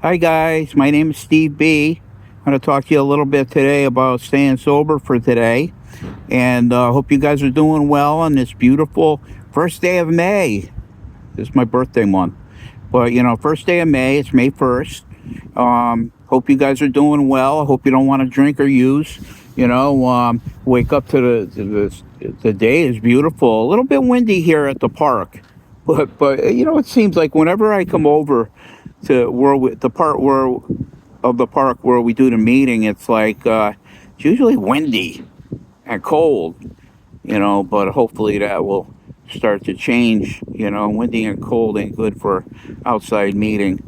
Hi guys, my name is Steve B. I'm going to talk to you a little bit today about staying sober for today, and hope you guys are doing well on this beautiful first day of May. This is my birthday month, but first day of May. It's May 1st. Hope you guys are doing well. I hope you don't want to drink or use. Wake up to the day is beautiful. A little bit windy here at the park, but it seems like whenever I come over to the part where of the park where we do the meeting, it's like it's usually windy and cold. But hopefully that will start to change. Windy and cold ain't good for outside meeting.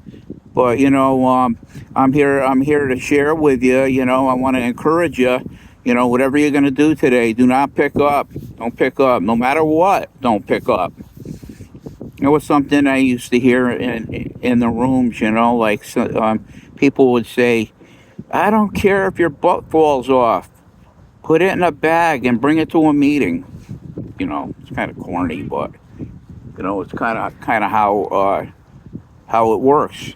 But I'm here. I'm here to share with you. I want to encourage you. Whatever you're gonna do today, do not pick up. Don't pick up. No matter what, don't pick up. It was something I used to hear in the rooms. Like people would say, "I don't care if your butt falls off. Put it in a bag and bring it to a meeting." It's kind of corny, but it's kind of how it works.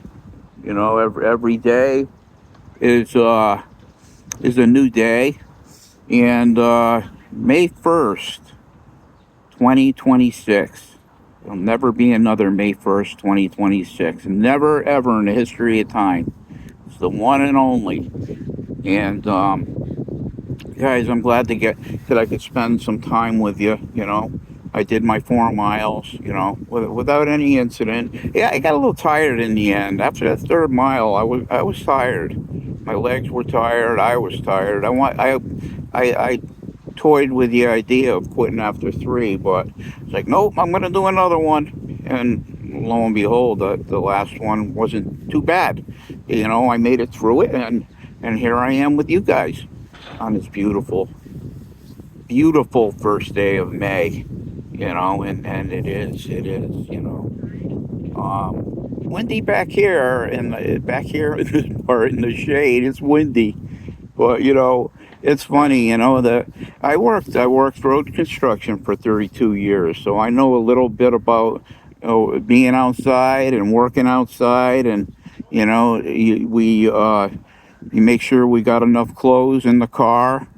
Every day is a new day, and May 1st, 2026. There'll never be another May 1st, 2026. Never ever in the history of time. It's the one and only. And guys, I'm glad that I could spend some time with you. I did my 4 miles, without any incident. Yeah, I got a little tired in the end. After that third mile, I was tired. My legs were tired. I was tired. I toyed with the idea of quitting after 3, but it's like, nope, I'm going to do another one. And lo and behold, the last one wasn't too bad. I made it through it, and here I am with you guys on this beautiful, beautiful first day of May. And it is, windy back here, back here in this part in the shade. It's windy, but it's funny, that I worked road construction for 32 years, so I know a little bit about being outside and working outside, and we make sure we got enough clothes in the car.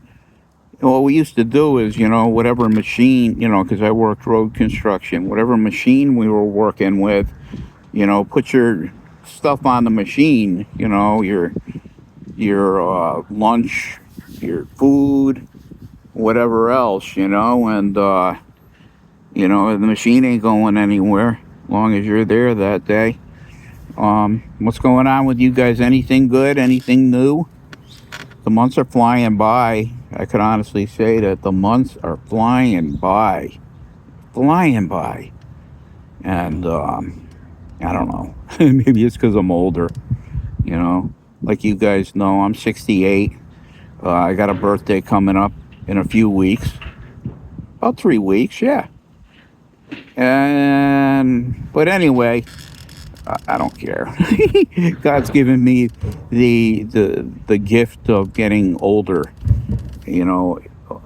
What we used to do is, whatever machine, because I worked road construction, whatever machine we were working with, put your stuff on the machine, your lunch, your food, whatever else, and the machine ain't going anywhere as long as you're there that day. What's going on with you guys? Anything good? Anything new? The months are flying by. I could honestly say that the months are flying by. Flying by. And I don't know. Maybe it's because I'm older. Like you guys know, I'm 68. I got a birthday coming up in a few weeks. About 3 weeks, yeah. But anyway, I don't care. God's given me the gift of getting older.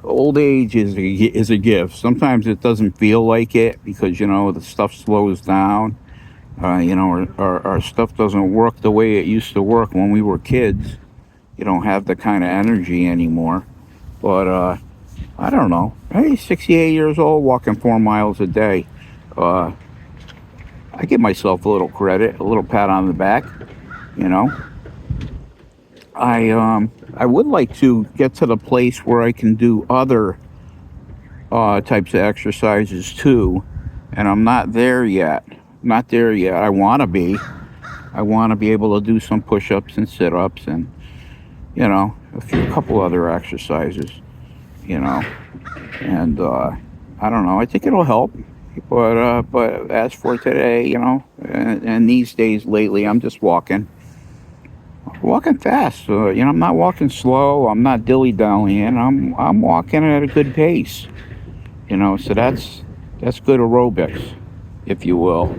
Old age is a gift. Sometimes it doesn't feel like it because the stuff slows down. Our stuff doesn't work the way it used to work when we were kids. You don't have the kind of energy anymore. But I don't know. Hey, 68 years old, walking 4 miles a day. I give myself a little credit, a little pat on the back. I would like to get to the place where I can do other types of exercises too, and I'm not there yet. Not there yet. I want to be. I want to be able to do some push-ups and sit-ups, and a couple other exercises. And I don't know. I think it'll help. But as for today, and these days lately, I'm just walking fast. I'm not walking slow. I'm not dilly-dallying. I'm walking at a good pace. So that's good aerobics, if you will.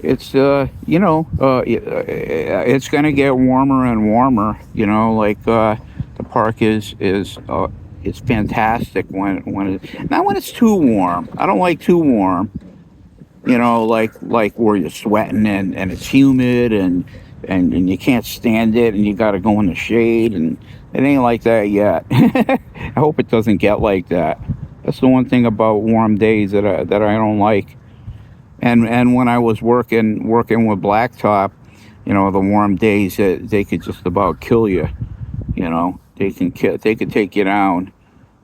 It's it's gonna get warmer and warmer. Like the park is it's fantastic when it, not when it's too warm. I don't like too warm. like where you're sweating and it's humid and you can't stand it and you got to go in the shade, and it ain't like that yet. I hope it doesn't get like that. That's the one thing about warm days that I don't like. And when I was working with blacktop, the warm days, they could just about kill you. They could take you down.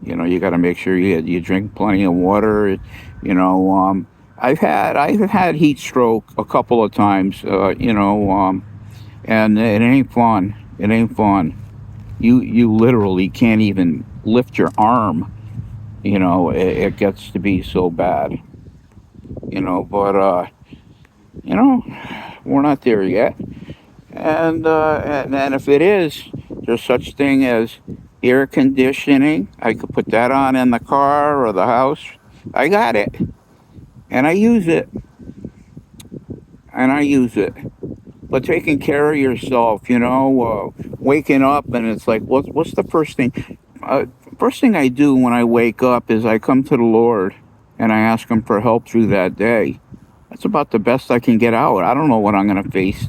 You got to make sure you drink plenty of water. You know, I've had heat stroke a couple of times. And it ain't fun. It ain't fun. You literally can't even lift your arm. It gets to be so bad. But you know, we're not there yet. And if it is, there's such thing as air conditioning. I could put that on in the car or the house. I got it, and I use it, and I use it. But taking care of yourself, waking up and it's like, what's the first thing? First thing I do when I wake up is I come to the Lord and I ask Him for help through that day. That's about the best I can get out. I don't know what I'm going to face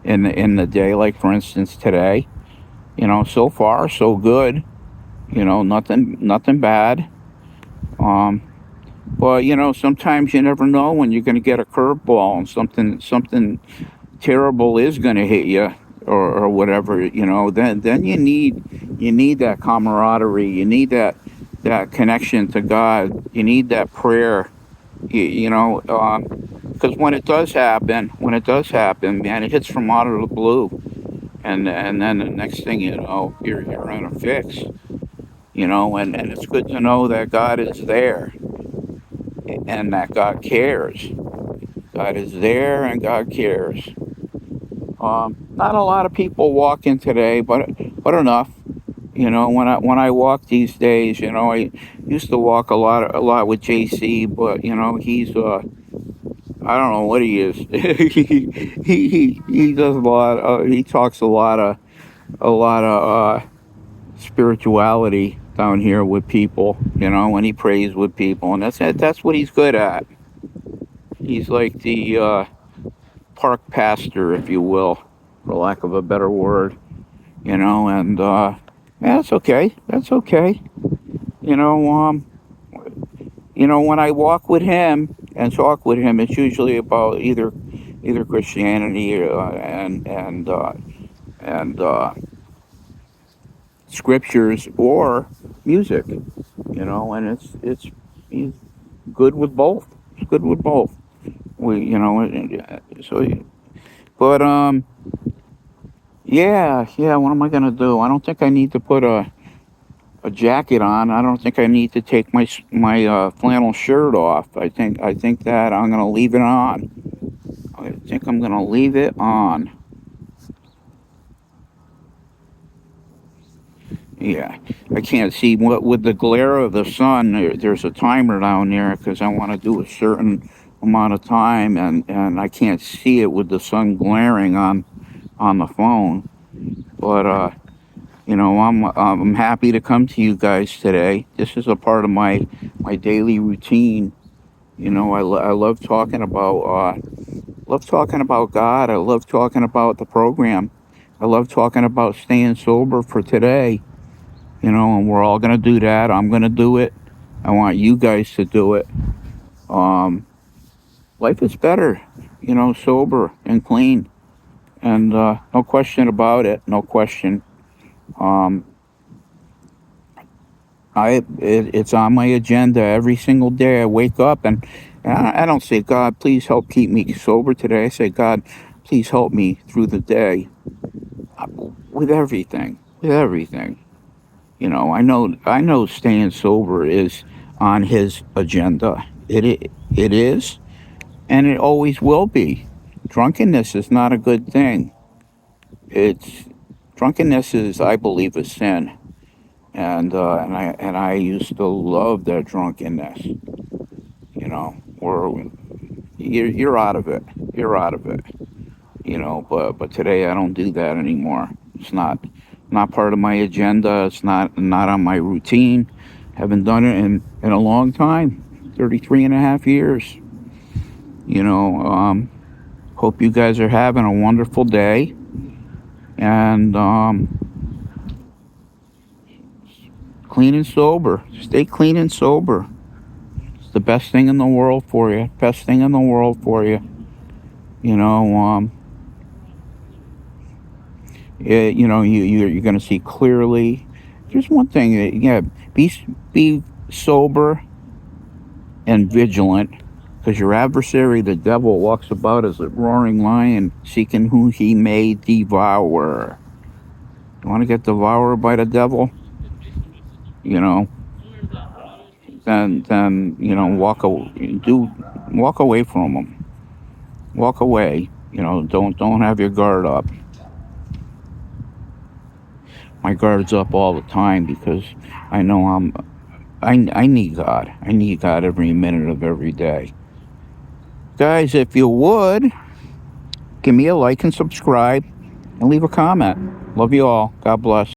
in the day. Like for instance today, so far so good. Nothing bad. Um, but sometimes you never know when you're going to get a curveball and something terrible is going to hit you, or whatever. Then you need that camaraderie. You need that connection to God. You need that prayer. Because when it does happen, man, it hits from out of the blue, and then the next thing you know, you're in a fix. And it's good to know that God is there and that God cares. God is there and God cares. Not a lot of people walking today, but enough. When I walk these days, I used to walk a lot with JC, but he's I don't know what he is. He does a lot. He talks a lot of spirituality down here with people. When he prays with people, and that's what he's good at. He's like the park pastor, if you will, for lack of a better word. And yeah, that's okay. That's okay. You know, um, when I walk with him and talk with him, it's usually about either Christianity and scriptures or music. And it's he's good with both. It's good with both. So, but yeah. What am I gonna do? I don't think I need to put a jacket on. I don't think I need to take my flannel shirt off. I think that I'm gonna leave it on. I think I'm gonna leave it on. Yeah, I can't see what with the glare of the sun. There's a timer down there because I want to do a certain amount of time, and I can't see it with the sun glaring on the phone. But I'm happy to come to you guys today. This is a part of my daily routine. I love talking about God. I love talking about the program. I love talking about staying sober for today. And we're all gonna do that. I'm gonna do it. I want you guys to do it. Um, Life is better, sober and clean, and no question about it. No question. Um, it's on my agenda every single day. I wake up and I don't say, God, please help keep me sober today. I say, God, please help me through the day, with everything. With everything. I know staying sober is on His agenda. It is, and it always will be. Drunkenness is not a good thing. It's Drunkenness is, I believe, a sin, and I used to love that drunkenness. Or you're out of it. You're out of it. But today I don't do that anymore. It's not part of my agenda. It's not on my routine. Haven't done it in a long time, 33 and a half years. You know, hope you guys are having a wonderful day. And clean and sober. Stay clean and sober. It's the best thing in the world for you. Best thing in the world for you. You know, you're going to see clearly. There's one thing that, yeah, be sober and vigilant, because your adversary, the devil, walks about as a roaring lion, seeking whom he may devour. You want to get devoured by the devil? You know, then walk away from him. Walk away. You know, don't have your guard up. My guard's up all the time because I know I need God. I need God every minute of every day. Guys, if you would, give me a like and subscribe and leave a comment. Love you all. God bless.